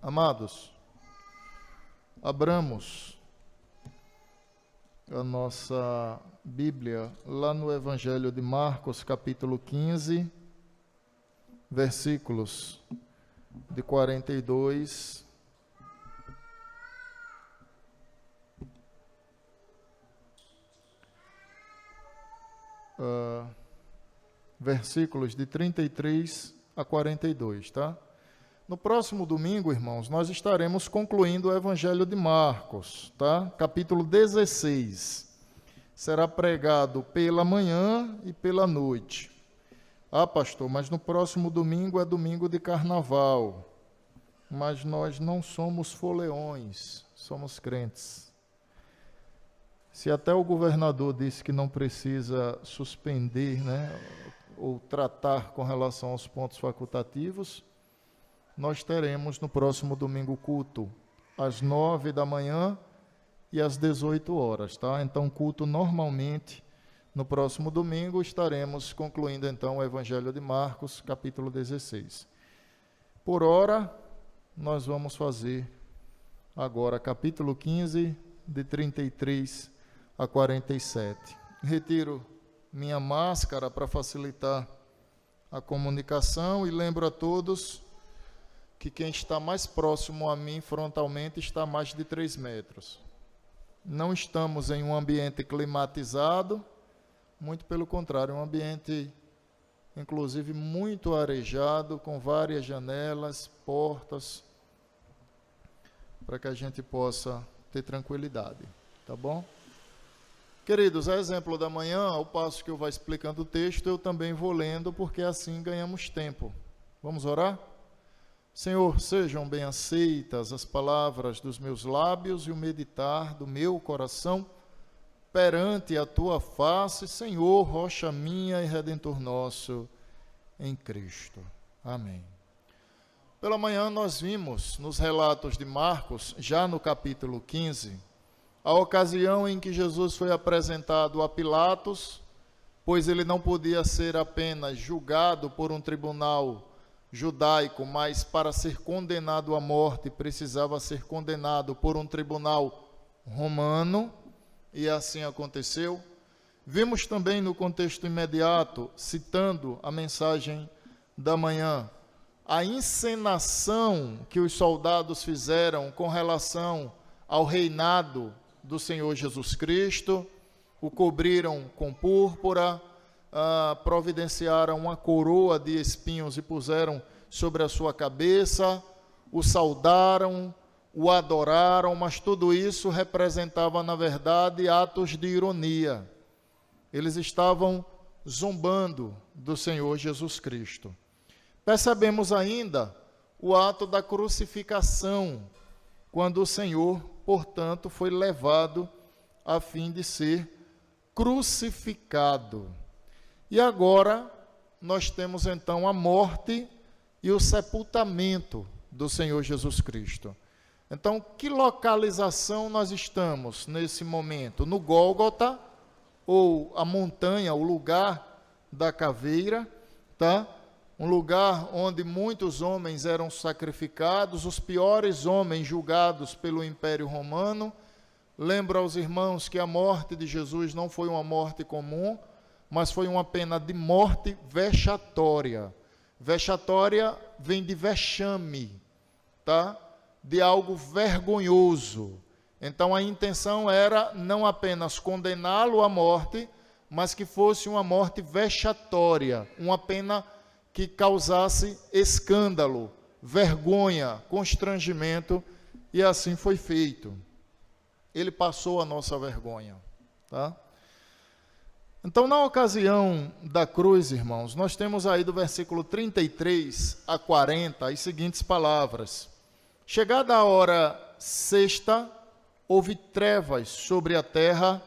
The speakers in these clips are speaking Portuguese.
Amados, abramos a nossa Bíblia lá no Evangelho de Marcos, capítulo 15, versículos de 42 versículos de 33 a 42, tá? No próximo domingo, irmãos, nós estaremos concluindo o Evangelho de Marcos, tá? Capítulo 16. Será pregado pela manhã e pela noite. Ah, pastor, mas no próximo domingo é domingo de carnaval. Mas nós não somos foleões, somos crentes. Se até o governador disse que não precisa suspender, ou tratar com relação aos pontos facultativos, nós teremos no próximo domingo culto às 9 da manhã e às 18 horas, tá? Então, culto normalmente, no próximo domingo, estaremos concluindo então o Evangelho de Marcos, capítulo 16. Por hora, nós vamos fazer agora capítulo 15, de 33 a 47. Retiro minha máscara para facilitar a comunicação e lembro a todos que quem está mais próximo a mim frontalmente está a mais de 3 metros. Não estamos em um ambiente climatizado, muito pelo contrário, um ambiente, inclusive, muito arejado, com várias janelas, portas, para que a gente possa ter tranquilidade, tá bom? Queridos, a exemplo da manhã, ao passo que eu vou explicando o texto, eu também vou lendo, porque assim ganhamos tempo. Vamos orar? Senhor, sejam bem aceitas as palavras dos meus lábios e o meditar do meu coração perante a Tua face, Senhor, rocha minha e Redentor nosso, em Cristo. Amém. Pela manhã nós vimos nos relatos de Marcos, já no capítulo 15, a ocasião em que Jesus foi apresentado a Pilatos, pois ele não podia ser apenas julgado por um tribunal judaico, mas para ser condenado à morte precisava ser condenado por um tribunal romano, e assim aconteceu. Vimos também no contexto imediato, citando a mensagem da manhã, a encenação que os soldados fizeram com relação ao reinado do Senhor Jesus Cristo, o cobriram com púrpura, providenciaram uma coroa de espinhos e puseram sobre a sua cabeça, o saudaram, o adoraram, mas tudo isso representava, na verdade, atos de ironia. Eles estavam zombando do Senhor Jesus Cristo. Percebemos ainda o ato da crucificação, quando o Senhor, portanto, foi levado a fim de ser crucificado. E agora nós temos então a morte e o sepultamento do Senhor Jesus Cristo. Então, que localização nós estamos nesse momento? No Gólgota, ou a montanha, o lugar da caveira, tá? Um lugar onde muitos homens eram sacrificados, os piores homens julgados pelo Império Romano. Lembro aos irmãos que a morte de Jesus não foi uma morte comum, mas foi uma pena de morte vexatória. Vexatória vem de vexame, tá? De algo vergonhoso. Então a intenção era não apenas condená-lo à morte, mas que fosse uma morte vexatória, uma pena que causasse escândalo, vergonha, constrangimento, e assim foi feito. Ele passou a nossa vergonha, tá? Então, na ocasião da cruz, irmãos, nós temos aí do versículo 33 a 40 as seguintes palavras. Chegada a hora sexta, houve trevas sobre a terra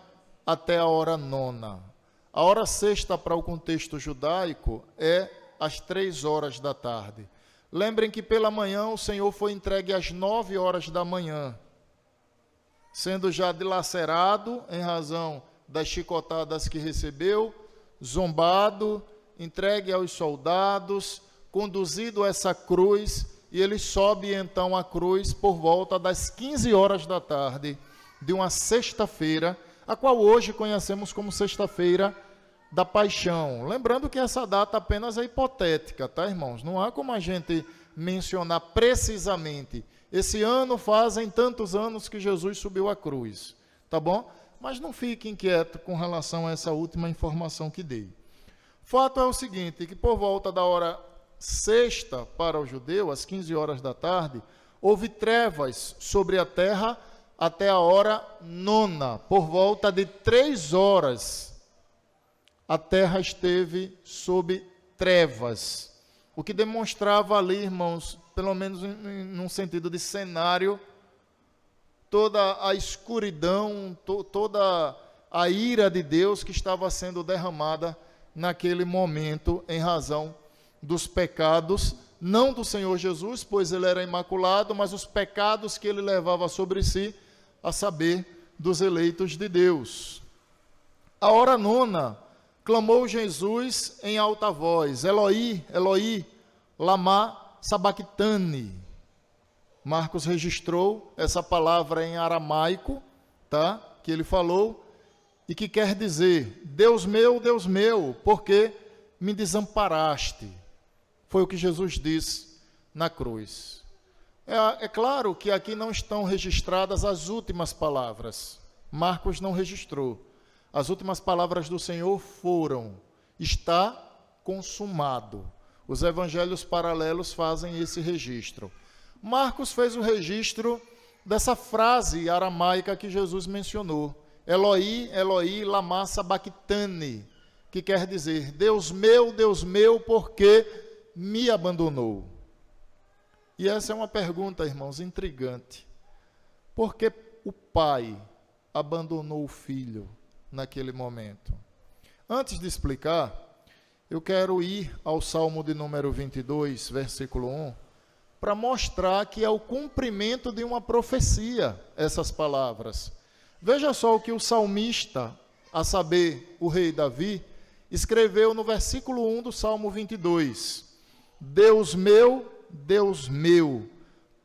até a hora nona. A hora sexta, para o contexto judaico, é às 3 horas da tarde. Lembrem que pela manhã o Senhor foi entregue às 9 horas da manhã, sendo já dilacerado em razão das chicotadas que recebeu, zombado, entregue aos soldados, conduzido a essa cruz e ele sobe então à cruz por volta das 15 horas da tarde de uma sexta-feira, a qual hoje conhecemos como Sexta-feira da Paixão. Lembrando que essa data apenas é hipotética, tá, irmãos? Não há como a gente mencionar precisamente. Esse ano fazem tantos anos que Jesus subiu à cruz, tá bom? Mas não fique inquieto com relação a essa última informação que dei. Fato é o seguinte, que por volta da hora sexta para o judeu, às 15 horas da tarde, houve trevas sobre a terra até a hora nona. Por volta de 3 horas, a terra esteve sob trevas. O que demonstrava ali, irmãos, pelo menos num sentido de cenário, toda a escuridão, toda a ira de Deus que estava sendo derramada naquele momento em razão dos pecados, não do Senhor Jesus, pois ele era imaculado, mas os pecados que ele levava sobre si, a saber, dos eleitos de Deus. A hora nona, clamou Jesus em alta voz, Eloi, Eloi, lama sabachthani. Marcos registrou essa palavra em aramaico, tá? Que ele falou, e que quer dizer, Deus meu, por que me desamparaste? Foi o que Jesus disse na cruz. É claro que aqui não estão registradas as últimas palavras. Marcos não registrou. As últimas palavras do Senhor foram, está consumado. Os evangelhos paralelos fazem esse registro. Marcos fez o registro dessa frase aramaica que Jesus mencionou. Eloi, Eloi, lama sabachthani, que quer dizer, Deus meu, por que me abandonou? E essa é uma pergunta, irmãos, intrigante. Por que o pai abandonou o filho naquele momento? Antes de explicar, eu quero ir ao Salmo de número 22, versículo 1, para mostrar que é o cumprimento de uma profecia, essas palavras. Veja só o que o salmista, a saber, o rei Davi, escreveu no versículo 1 do Salmo 22. Deus meu,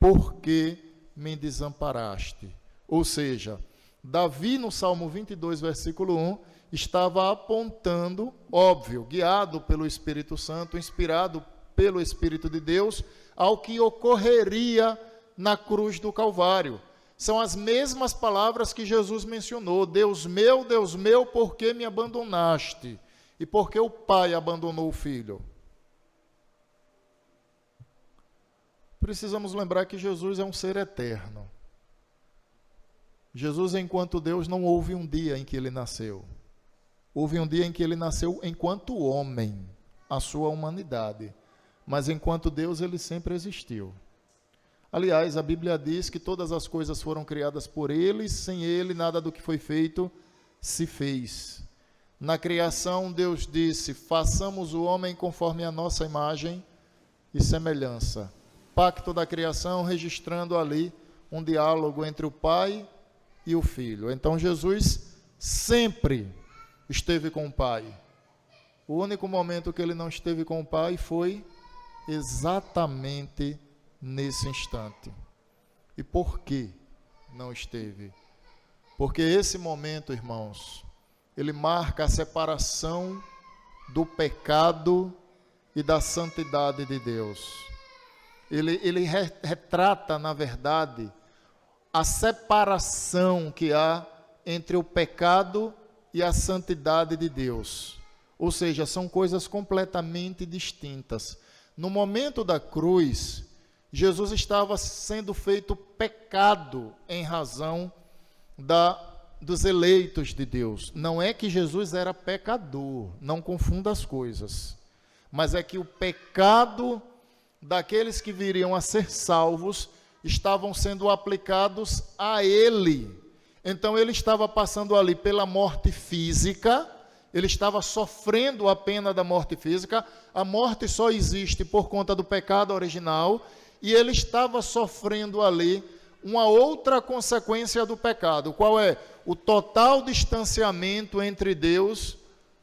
por que me desamparaste? Ou seja, Davi no Salmo 22, versículo 1, estava apontando, óbvio, guiado pelo Espírito Santo, inspirado pelo Espírito de Deus, ao que ocorreria na cruz do Calvário. São as mesmas palavras que Jesus mencionou, Deus meu, por que me abandonaste? E por que o pai abandonou o filho? Precisamos lembrar que Jesus é um ser eterno. Jesus, enquanto Deus, não houve um dia em que ele nasceu. Houve um dia em que ele nasceu enquanto homem, a sua humanidade. Mas enquanto Deus, ele sempre existiu. Aliás, a Bíblia diz que todas as coisas foram criadas por ele, sem ele nada do que foi feito se fez. Na criação, Deus disse, façamos o homem conforme a nossa imagem e semelhança. Pacto da criação, registrando ali um diálogo entre o Pai e o Filho. Então, Jesus sempre esteve com o Pai. O único momento que ele não esteve com o Pai foi exatamente nesse instante. E por que não esteve? Porque esse momento, irmãos, ele marca a separação do pecado e da santidade de Deus. Ele retrata, na verdade, a separação que há entre o pecado e a santidade de Deus. Ou seja, são coisas completamente distintas. No momento da cruz, Jesus estava sendo feito pecado em razão dos eleitos de Deus. Não é que Jesus era pecador, não confunda as coisas. Mas é que o pecado daqueles que viriam a ser salvos estavam sendo aplicados a ele. Então ele estava passando ali pela morte física, ele estava sofrendo a pena da morte física, a morte só existe por conta do pecado original, e ele estava sofrendo ali uma outra consequência do pecado. Qual é? O total distanciamento entre Deus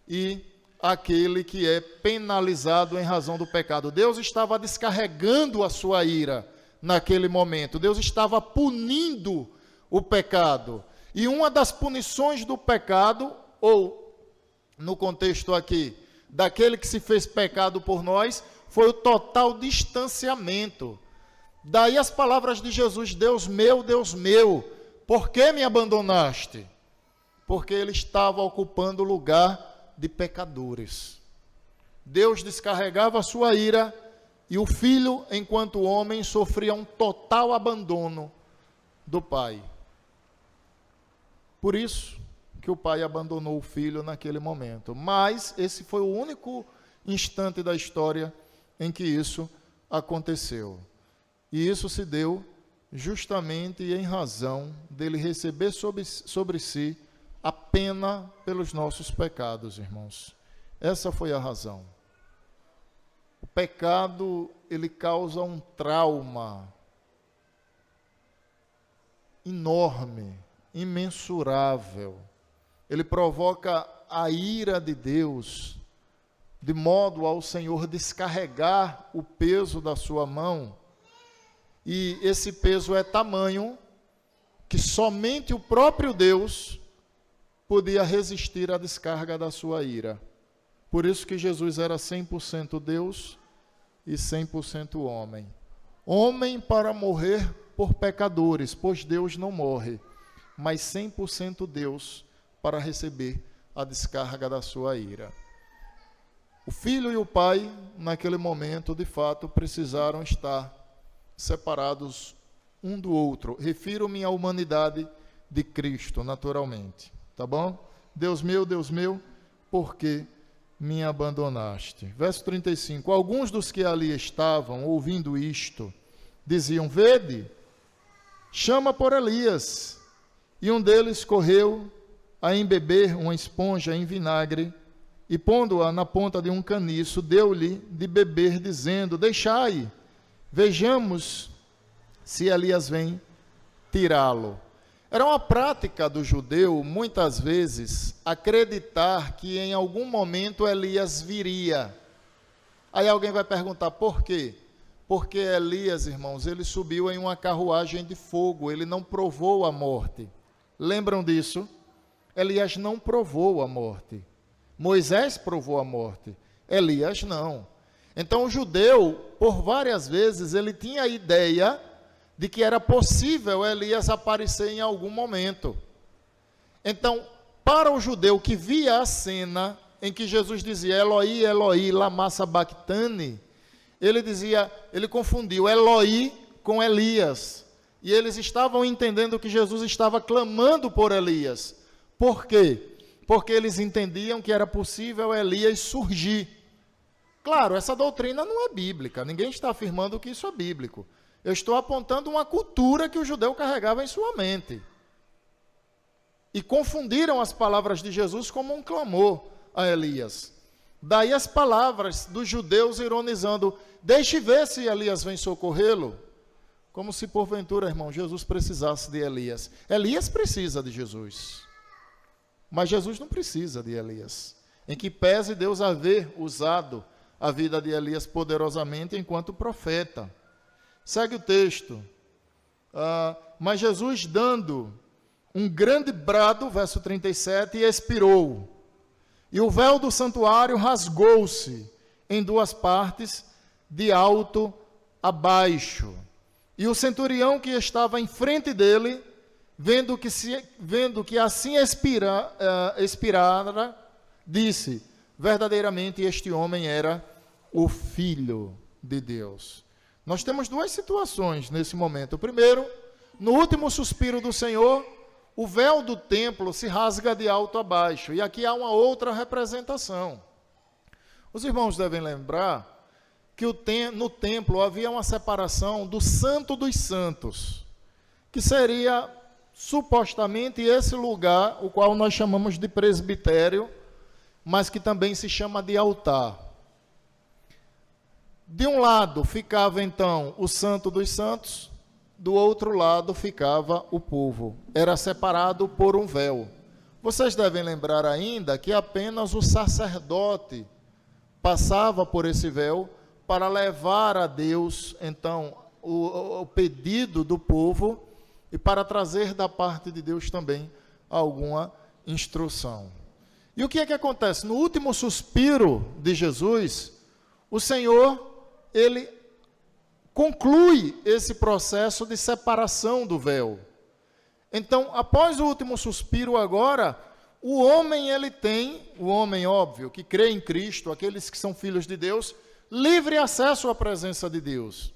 e aquele que é penalizado em razão do pecado. Deus estava descarregando a sua ira naquele momento. Deus estava punindo o pecado. E uma das punições do pecado, ou no contexto aqui, daquele que se fez pecado por nós, foi o total distanciamento. Daí as palavras de Jesus: Deus meu, por que me abandonaste? Porque ele estava ocupando o lugar de pecadores. Deus descarregava a sua ira e o filho, enquanto homem, sofria um total abandono do pai. Por isso que o pai abandonou o filho naquele momento. Mas esse foi o único instante da história em que isso aconteceu. E isso se deu justamente em razão dele receber sobre si a pena pelos nossos pecados, irmãos. Essa foi a razão. O pecado, ele causa um trauma enorme, imensurável. Ele provoca a ira de Deus, de modo ao Senhor descarregar o peso da sua mão. E esse peso é tamanho que somente o próprio Deus podia resistir à descarga da sua ira. Por isso que Jesus era 100% Deus e 100% homem. Homem para morrer por pecadores, pois Deus não morre, mas 100% Deus para receber a descarga da sua ira. O filho e o pai, naquele momento, de fato, precisaram estar separados um do outro. Refiro-me à humanidade de Cristo, naturalmente. Tá bom? Deus meu, por que me abandonaste? Verso 35. Alguns dos que ali estavam, ouvindo isto, diziam: vede, chama por Elias. E um deles correu a embeber uma esponja em vinagre, e pondo-a na ponta de um caniço, deu-lhe de beber, dizendo: deixai, vejamos se Elias vem tirá-lo. Era uma prática do judeu, muitas vezes, acreditar que em algum momento Elias viria. Aí alguém vai perguntar, por quê? Porque Elias, irmãos, ele subiu em uma carruagem de fogo, ele não provou a morte. Lembram disso? Elias não provou a morte. Moisés provou a morte, Elias não. Então o judeu, por várias vezes, ele tinha a ideia de que era possível Elias aparecer em algum momento. Então, para o judeu que via a cena em que Jesus dizia Eloi, Eloi, lama sabachthani, ele confundiu Eloi com Elias. E eles estavam entendendo que Jesus estava clamando por Elias. Por quê? Porque eles entendiam que era possível Elias surgir. Claro, essa doutrina não é bíblica, ninguém está afirmando que isso é bíblico. Eu estou apontando uma cultura que o judeu carregava em sua mente. E confundiram as palavras de Jesus como um clamor a Elias. Daí as palavras dos judeus ironizando: deixe ver se Elias vem socorrê-lo. Como se porventura, irmão, Jesus precisasse de Elias. Elias precisa de Jesus. Mas Jesus não precisa de Elias. Em que pese Deus haver usado a vida de Elias poderosamente enquanto profeta. Segue o texto. Mas Jesus, dando um grande brado, verso 37, expirou. E o véu do santuário rasgou-se em duas partes, de alto a baixo. E o centurião que estava em frente dele, vendo que assim expirara, disse: verdadeiramente este homem era o Filho de Deus. Nós temos duas situações nesse momento. Primeiro, no último suspiro do Senhor, o véu do templo se rasga de alto a baixo. E aqui há uma outra representação. Os irmãos devem lembrar que no templo havia uma separação do Santo dos Santos, que seria supostamente esse lugar, o qual nós chamamos de presbitério, mas que também se chama de altar. De um lado ficava então o Santo dos Santos, do outro lado ficava o povo. Era separado por um véu. Vocês devem lembrar ainda que apenas o sacerdote passava por esse véu para levar a Deus, então, o pedido do povo e para trazer da parte de Deus também alguma instrução. E o que é que acontece? No último suspiro de Jesus, o Senhor, ele conclui esse processo de separação do véu. Então, após o último suspiro agora, o homem óbvio, que crê em Cristo, aqueles que são filhos de Deus, livre acesso à presença de Deus.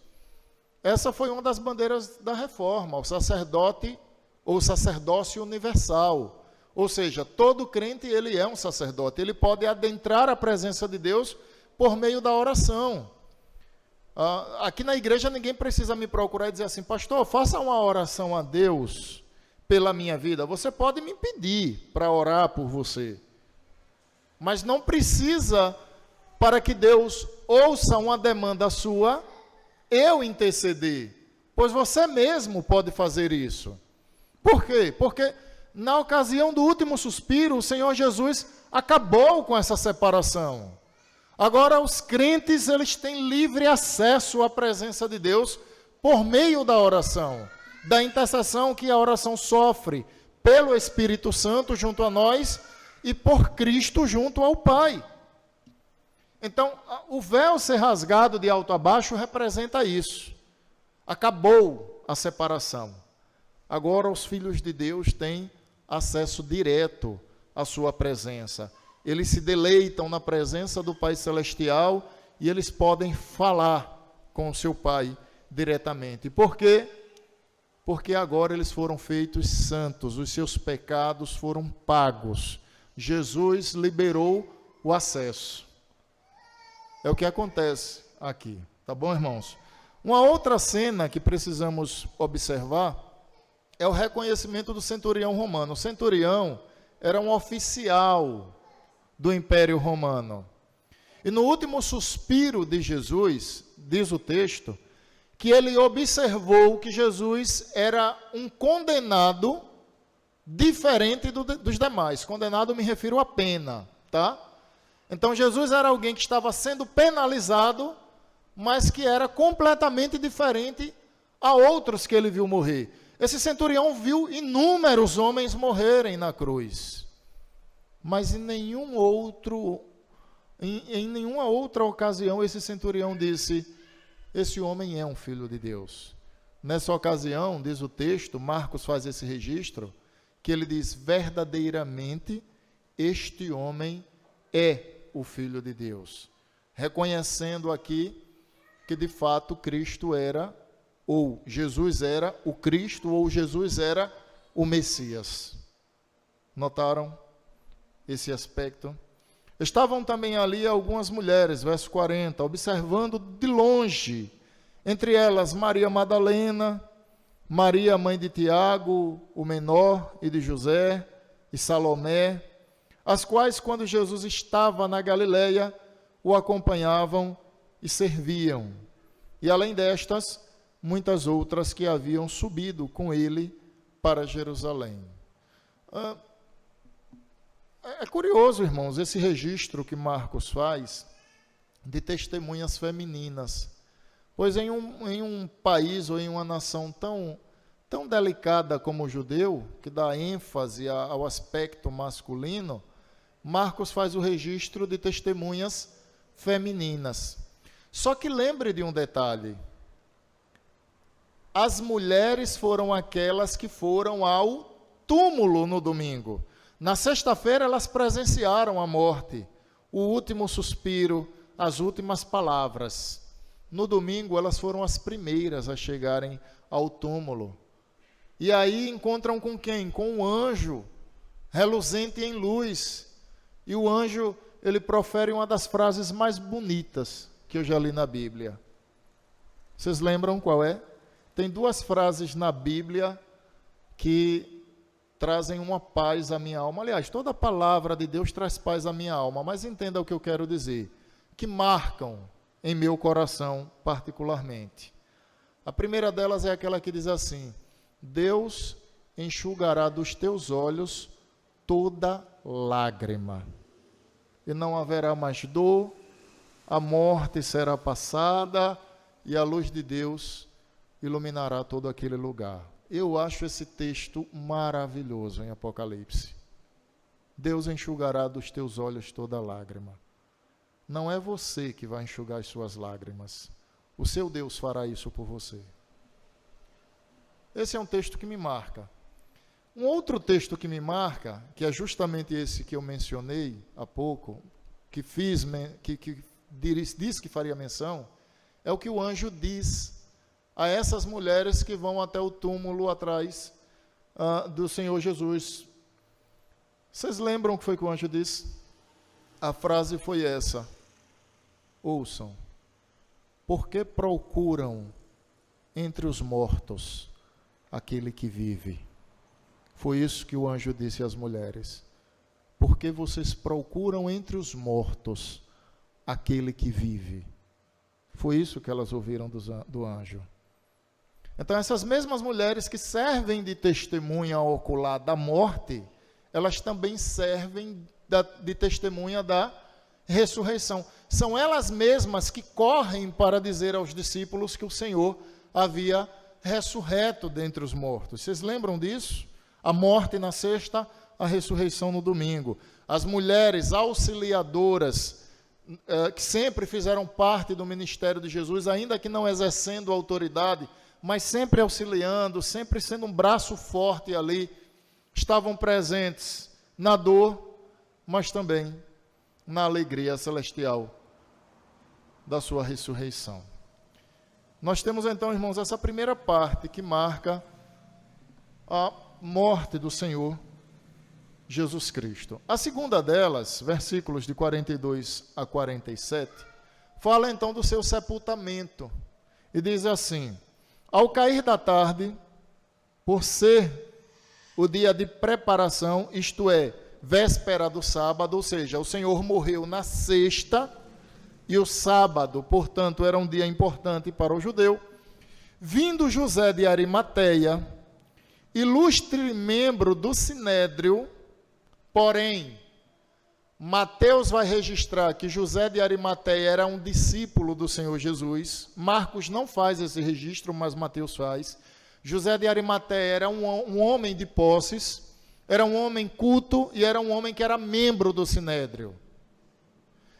Essa foi uma das bandeiras da reforma, o sacerdote ou sacerdócio universal. Ou seja, todo crente, ele é um sacerdote, ele pode adentrar a presença de Deus por meio da oração. Aqui na igreja ninguém precisa me procurar e dizer assim, pastor, faça uma oração a Deus pela minha vida. Você pode me pedir para orar por você, mas não precisa, para que Deus ouça uma demanda sua, eu interceder, pois você mesmo pode fazer isso. Por quê? Porque na ocasião do último suspiro, o Senhor Jesus acabou com essa separação. Agora os crentes, eles têm livre acesso à presença de Deus por meio da oração, da intercessão que a oração sofre pelo Espírito Santo junto a nós e por Cristo junto ao Pai. Então, o véu ser rasgado de alto a baixo representa isso. Acabou a separação. Agora os filhos de Deus têm acesso direto à sua presença. Eles se deleitam na presença do Pai Celestial e eles podem falar com o seu Pai diretamente. Por quê? Porque agora eles foram feitos santos, os seus pecados foram pagos. Jesus liberou o acesso. É o que acontece aqui, tá bom, irmãos? Uma outra cena que precisamos observar é o reconhecimento do centurião romano. O centurião era um oficial do Império Romano. E no último suspiro de Jesus, diz o texto, que ele observou que Jesus era um condenado diferente dos demais. Condenado, me refiro à pena, tá? Então, Jesus era alguém que estava sendo penalizado, mas que era completamente diferente a outros que ele viu morrer. Esse centurião viu inúmeros homens morrerem na cruz, mas em nenhuma outra ocasião esse centurião disse, esse homem é um filho de Deus. Nessa ocasião, diz o texto, Marcos faz esse registro, que ele diz, verdadeiramente, este homem é o Filho de Deus. Reconhecendo aqui que, de fato, Cristo era, ou Jesus era o Cristo, ou Jesus era o Messias. Notaram esse aspecto? Estavam também ali algumas mulheres, verso 40, observando de longe, entre elas Maria Madalena, Maria, mãe de Tiago, o menor, e de José, e Salomé, as quais, quando Jesus estava na Galileia, o acompanhavam e serviam. E além destas, muitas outras que haviam subido com ele para Jerusalém. É curioso, irmãos, esse registro que Marcos faz de testemunhas femininas. Pois em um país ou em uma nação tão delicada como o judeu, que dá ênfase ao aspecto masculino, Marcos faz o registro de testemunhas femininas. Só que lembre de um detalhe. As mulheres foram aquelas que foram ao túmulo no domingo. Na sexta-feira elas presenciaram a morte, o último suspiro, as últimas palavras. No domingo elas foram as primeiras a chegarem ao túmulo. E aí encontram com quem? Com um anjo, reluzente em luz. E o anjo, ele profere uma das frases mais bonitas que eu já li na Bíblia. Vocês lembram qual é? Tem duas frases na Bíblia que trazem uma paz à minha alma. Aliás, toda a palavra de Deus traz paz à minha alma, mas entenda o que eu quero dizer. Que marcam em meu coração particularmente. A primeira delas é aquela que diz assim, Deus enxugará dos teus olhos toda lágrima. E não haverá mais dor, a morte será passada e a luz de Deus iluminará todo aquele lugar. Eu acho esse texto maravilhoso em Apocalipse. Deus enxugará dos teus olhos toda lágrima. Não é você que vai enxugar as suas lágrimas. O seu Deus fará isso por você. Esse é um texto que me marca. Um outro texto que me marca, que é justamente esse que eu mencionei há pouco, que disse que faria menção, é o que o anjo diz a essas mulheres que vão até o túmulo atrás do Senhor Jesus. Vocês lembram o que foi que o anjo disse? A frase foi essa: ouçam, por que procuram entre os mortos aquele que vive? Foi isso que o anjo disse às mulheres. Por que vocês procuram entre os mortos aquele que vive? Foi isso que elas ouviram do anjo. Então, essas mesmas mulheres que servem de testemunha ocular da morte, elas também servem de testemunha da ressurreição. São elas mesmas que correm para dizer aos discípulos que o Senhor havia ressurreto dentre os mortos. Vocês lembram disso? A morte na sexta, a ressurreição no domingo. As mulheres auxiliadoras, que sempre fizeram parte do ministério de Jesus, ainda que não exercendo autoridade, mas sempre auxiliando, sempre sendo um braço forte ali, estavam presentes na dor, mas também na alegria celestial da sua ressurreição. Nós temos então, irmãos, essa primeira parte que marca a morte do Senhor Jesus Cristo. A segunda delas, versículos de 42 a 47, fala então do seu sepultamento. E diz assim: ao cair da tarde, por ser o dia de preparação, isto é, véspera do sábado, ou seja, o Senhor morreu na sexta, e o sábado, portanto, era um dia importante para o judeu, vindo José de Arimateia, ilustre membro do Sinédrio, porém, Mateus vai registrar que José de Arimateia era um discípulo do Senhor Jesus. Marcos não faz esse registro, mas Mateus faz. José de Arimateia era um homem de posses, era um homem culto e era um homem que era membro do Sinédrio.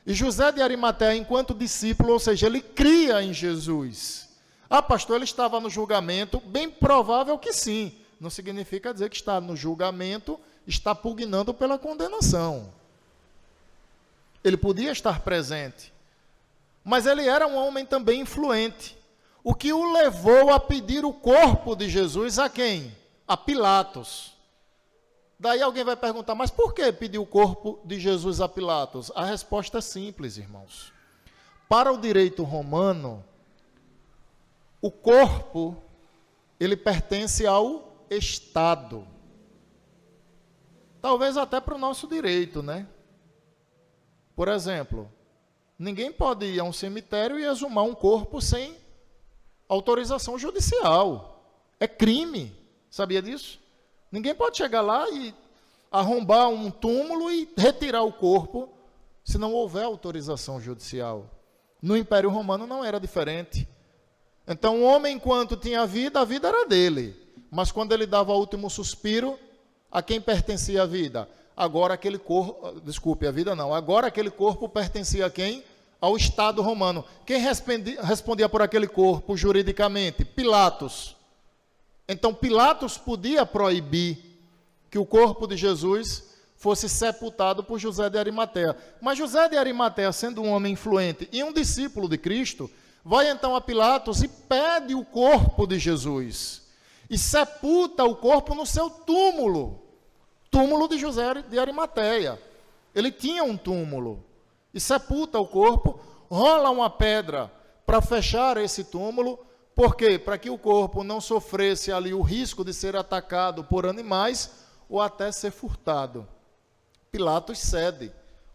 E José de Arimateia, enquanto discípulo, ou seja, ele cria em Jesus. Ah, pastor, ele estava no julgamento? Bem provável que sim. Não significa dizer que está no julgamento, está pugnando pela condenação. Ele podia estar presente, mas ele era um homem também influente, o que o levou a pedir o corpo de Jesus a quem? A Pilatos. Daí alguém vai perguntar, mas por que pediu o corpo de Jesus a Pilatos? A resposta é simples, irmãos. Para o direito romano, o corpo, ele pertence ao Estado. Talvez até para o nosso direito, né? Por exemplo, ninguém pode ir a um cemitério e exumar um corpo sem autorização judicial. É crime. Sabia disso? Ninguém pode chegar lá e arrombar um túmulo e retirar o corpo se não houver autorização judicial. No Império Romano não era diferente. Então, o homem, enquanto tinha vida, a vida era dele. Mas quando ele dava o último suspiro, a quem pertencia a vida? Agora aquele corpo, desculpe, a vida não, agora aquele corpo pertencia a quem? Ao Estado romano. Quem respondia por aquele corpo juridicamente? Pilatos. Então Pilatos podia proibir que o corpo de Jesus fosse sepultado por José de Arimateia. Mas José de Arimateia, sendo um homem influente e um discípulo de Cristo, vai então a Pilatos e pede o corpo de Jesus. E sepulta o corpo no seu túmulo. Túmulo de José de Arimateia. Ele tinha um túmulo. E sepulta o corpo, rola uma pedra para fechar esse túmulo. Por quê? Para que o corpo não sofresse ali o risco de ser atacado por animais ou até ser furtado. Pilatos cede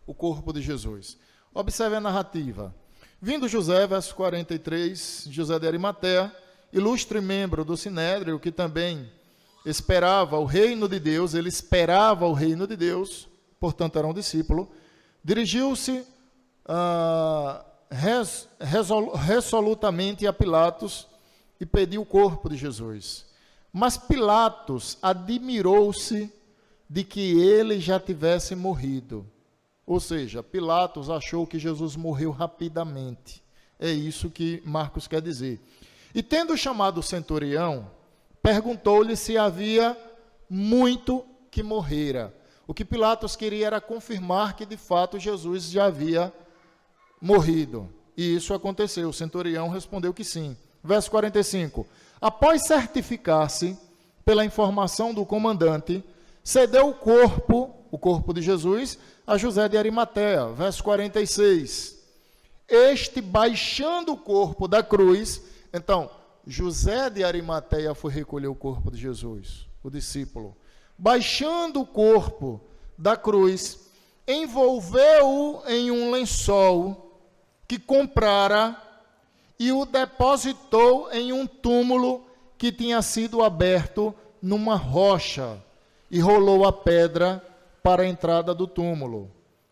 o corpo de Jesus. Observe a narrativa. Vindo José, verso 43, José de Arimateia, ilustre membro do Sinédrio, que também esperava o reino de Deus, ele esperava o reino de Deus, portanto era um discípulo, dirigiu-se resolutamente a Pilatos e pediu o corpo de Jesus. Mas Pilatos admirou-se de que ele já tivesse morrido. Ou seja, Pilatos achou que Jesus morreu rapidamente. É isso que Marcos quer dizer. E tendo chamado o centurião, perguntou-lhe se havia muito que morrera. O que Pilatos queria era confirmar que de fato Jesus já havia morrido. E isso aconteceu. O centurião respondeu que sim. Verso 45. Após certificar-se pela informação do comandante, cedeu o corpo de Jesus, a José de Arimateia. Verso 46. Este, baixando o corpo da cruz, então, José de Arimateia foi recolher o corpo de Jesus, o discípulo. Baixando o corpo da cruz, envolveu-o em um lençol que comprara e o depositou em um túmulo que tinha sido aberto numa rocha e rolou a pedra para a entrada do túmulo.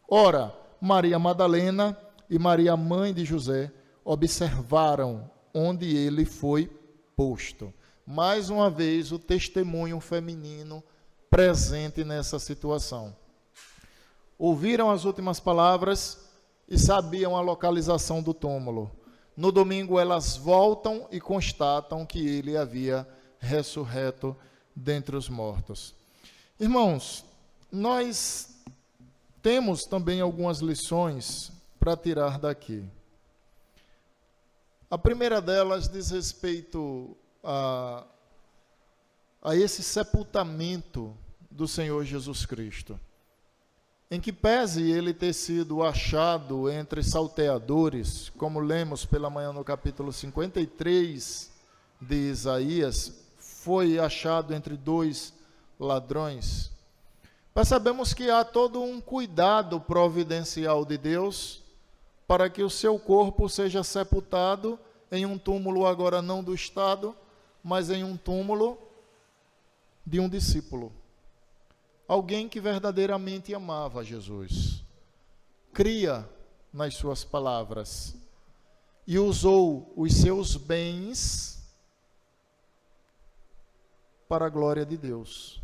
Ora, Maria Madalena e Maria, mãe de José, observaram onde ele foi posto. Mais uma vez, o testemunho feminino presente nessa situação. Ouviram as últimas palavras e sabiam a localização do túmulo. No domingo, elas voltam e constatam que ele havia ressurreto dentre os mortos. Irmãos, nós temos também algumas lições para tirar daqui. A primeira delas diz respeito a esse sepultamento do Senhor Jesus Cristo, em que pese ele ter sido achado entre salteadores, como lemos pela manhã no capítulo 53 de Isaías, foi achado entre dois ladrões. Percebemos que há todo um cuidado providencial de Deus para que o seu corpo seja sepultado em um túmulo agora não do Estado, mas em um túmulo de um discípulo. Alguém que verdadeiramente amava Jesus, cria nas suas palavras e usou os seus bens para a glória de Deus.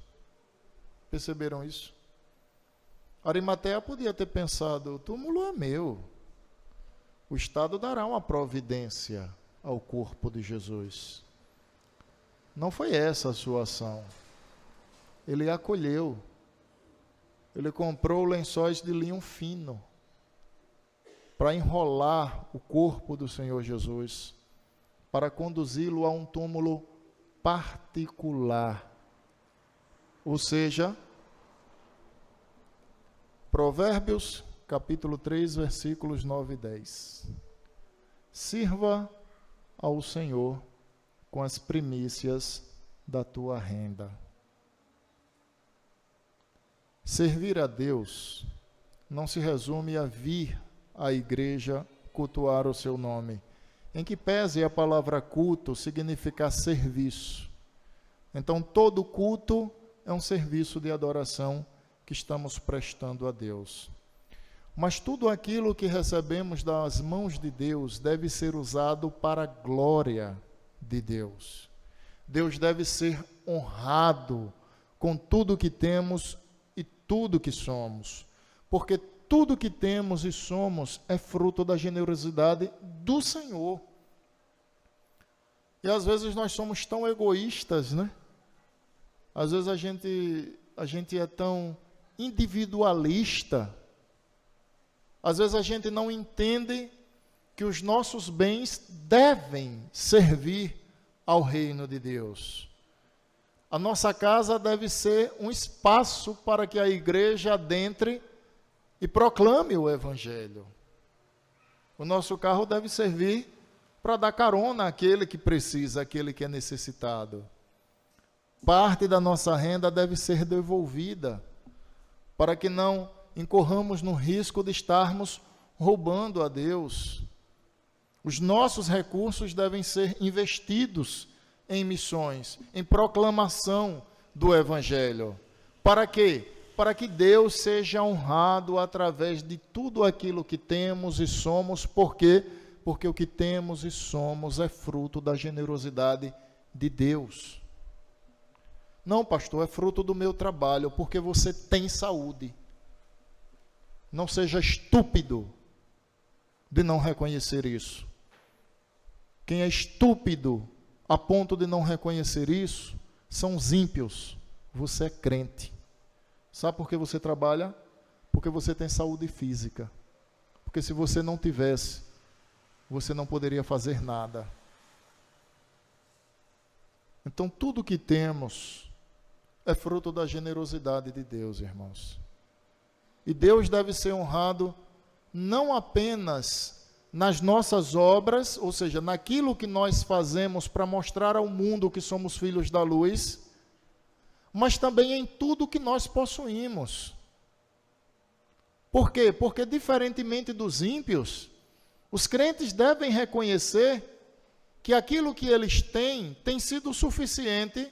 Perceberam isso? Arimateia podia ter pensado: o túmulo é meu, o Estado dará uma providência ao corpo de Jesus. Não foi essa a sua ação. Ele acolheu. Ele comprou lençóis de linho fino para enrolar o corpo do Senhor Jesus, para conduzi-lo a um túmulo particular. Ou seja, Provérbios, capítulo 3, versículos 9 e 10. Sirva ao Senhor com as primícias da tua renda. Servir a Deus não se resume a vir à igreja cultuar o seu nome, em que pese a palavra culto significar serviço. Então, todo culto é um serviço de adoração que estamos prestando a Deus. Mas tudo aquilo que recebemos das mãos de Deus deve ser usado para a glória de Deus. Deus deve ser honrado com tudo que temos e tudo que somos, porque tudo que temos e somos é fruto da generosidade do Senhor. E às vezes nós somos tão egoístas, né? Às vezes a gente é tão individualista. Às vezes a gente não entende que os nossos bens devem servir ao reino de Deus. A nossa casa deve ser um espaço para que a igreja adentre e proclame o Evangelho. O nosso carro deve servir para dar carona àquele que precisa, àquele que é necessitado. Parte da nossa renda deve ser devolvida, para que não incorramos no risco de estarmos roubando a Deus. Os nossos recursos devem ser investidos em missões, em proclamação, do Evangelho. Para quê? Para que Deus seja honrado através de tudo aquilo que temos e somos. Por quê? Porque o que temos e somos é fruto da generosidade de Deus. Não, pastor, é fruto do meu trabalho, porque você tem saúde. Não seja estúpido de não reconhecer isso. Quem é estúpido a ponto de não reconhecer isso, são os ímpios. Você é crente. Sabe por que você trabalha? Porque você tem saúde física. Porque se você não tivesse, você não poderia fazer nada. Então, tudo que temos é fruto da generosidade de Deus, irmãos. E Deus deve ser honrado não apenas nas nossas obras, ou seja, naquilo que nós fazemos para mostrar ao mundo que somos filhos da luz, mas também em tudo que nós possuímos. Por quê? Porque, diferentemente dos ímpios, os crentes devem reconhecer que aquilo que eles têm tem sido suficiente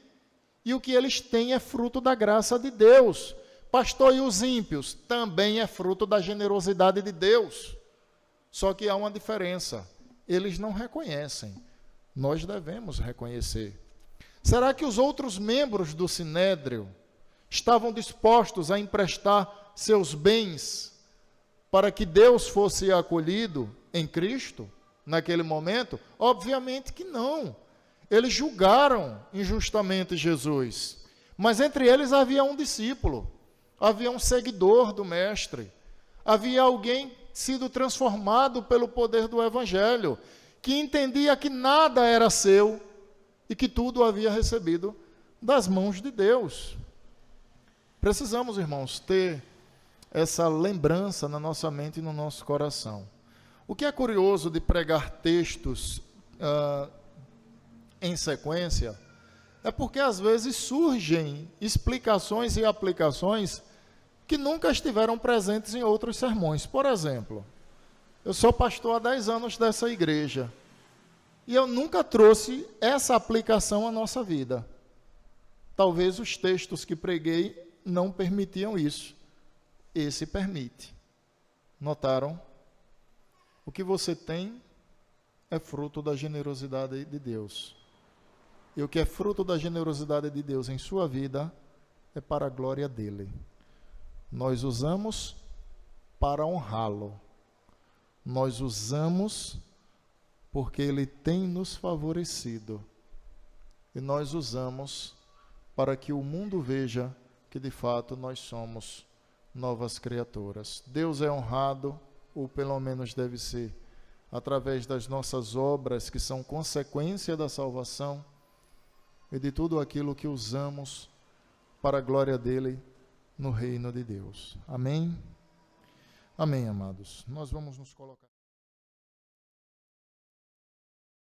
e o que eles têm é fruto da graça de Deus. Pastor, e os ímpios? Também é fruto da generosidade de Deus. Só que há uma diferença. Eles não reconhecem. Nós devemos reconhecer. Será que os outros membros do Sinédrio estavam dispostos a emprestar seus bens para que Deus fosse acolhido em Cristo naquele momento? Obviamente que não. Eles julgaram injustamente Jesus. Mas entre eles havia um discípulo, havia um seguidor do Mestre, havia alguém sido transformado pelo poder do Evangelho, que entendia que nada era seu e que tudo havia recebido das mãos de Deus. Precisamos, irmãos, ter essa lembrança na nossa mente e no nosso coração. O que é curioso de pregar textos em sequência é porque às vezes surgem explicações e aplicações que nunca estiveram presentes em outros sermões. Por exemplo, eu sou pastor há 10 anos dessa igreja e eu nunca trouxe essa aplicação à nossa vida. Talvez os textos que preguei não permitiam isso. Esse permite. Notaram? O que você tem é fruto da generosidade de Deus. E o que é fruto da generosidade de Deus em sua vida é para a glória dele. Nós usamos para honrá-lo. Nós usamos porque ele tem nos favorecido. E nós usamos para que o mundo veja que de fato nós somos novas criaturas. Deus é honrado, ou pelo menos deve ser, através das nossas obras que são consequência da salvação e de tudo aquilo que usamos para a glória dele no reino de Deus. Amém? Amém, amados. Nós vamos nos colocar.